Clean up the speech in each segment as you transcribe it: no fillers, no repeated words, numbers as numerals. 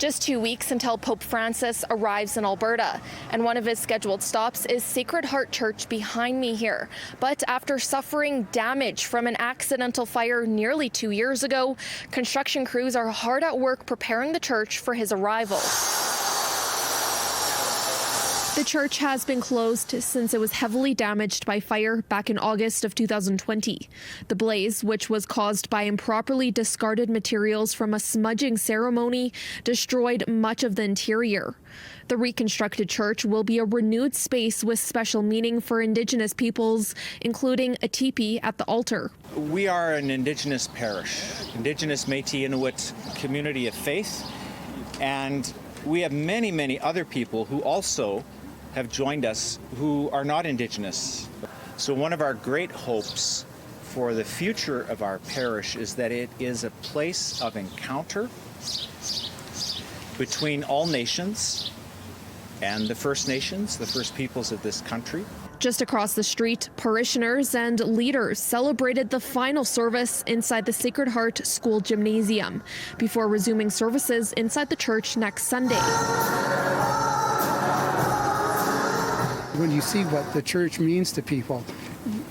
Just 2 weeks until Pope Francis arrives in Alberta, and one of his scheduled stops is Sacred Heart Church behind me here. But after suffering damage from an accidental fire nearly 2 years ago, construction crews are hard at work preparing the church for his arrival. The church has been closed since it was heavily damaged by fire back in August of 2020. The blaze, which was caused by improperly discarded materials from a smudging ceremony, destroyed much of the interior. The reconstructed church will be a renewed space with special meaning for Indigenous peoples, including a teepee at the altar. We are an Indigenous parish, Indigenous Métis Inuit community of faith, and we have many, many other people who also have joined us who are not Indigenous. So one of our great hopes for the future of our parish is that it is a place of encounter between all nations and the First Nations, the First Peoples of this country. Just across the street, parishioners and leaders celebrated the final service inside the Sacred Heart School Gymnasium before resuming services inside the church next Sunday. When you see what the church means to people,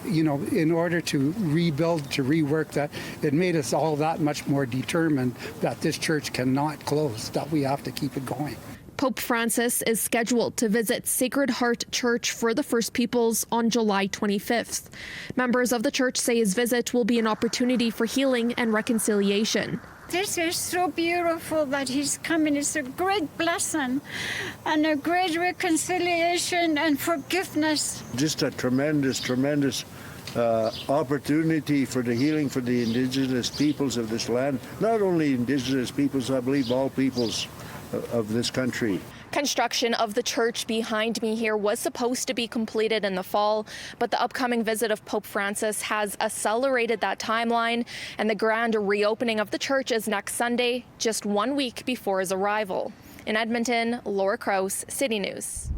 you know, in order to rebuild, to rework that, it made us all that much more determined that this church cannot close, that we have to keep it going. Pope Francis is scheduled to visit Sacred Heart Church for the First Peoples on July 25th. Members of the church say his visit will be an opportunity for healing and reconciliation. This is so beautiful that he's coming. It's a great blessing and a great reconciliation and forgiveness. Just a tremendous opportunity for the healing for the Indigenous peoples of this land. Not only Indigenous peoples, I believe all peoples of this country. Construction of the church behind me here was supposed to be completed in the fall, but the upcoming visit of Pope Francis has accelerated that timeline, and the grand reopening of the church is next Sunday, just 1 week before his arrival. In Edmonton, Laura Krause, City News.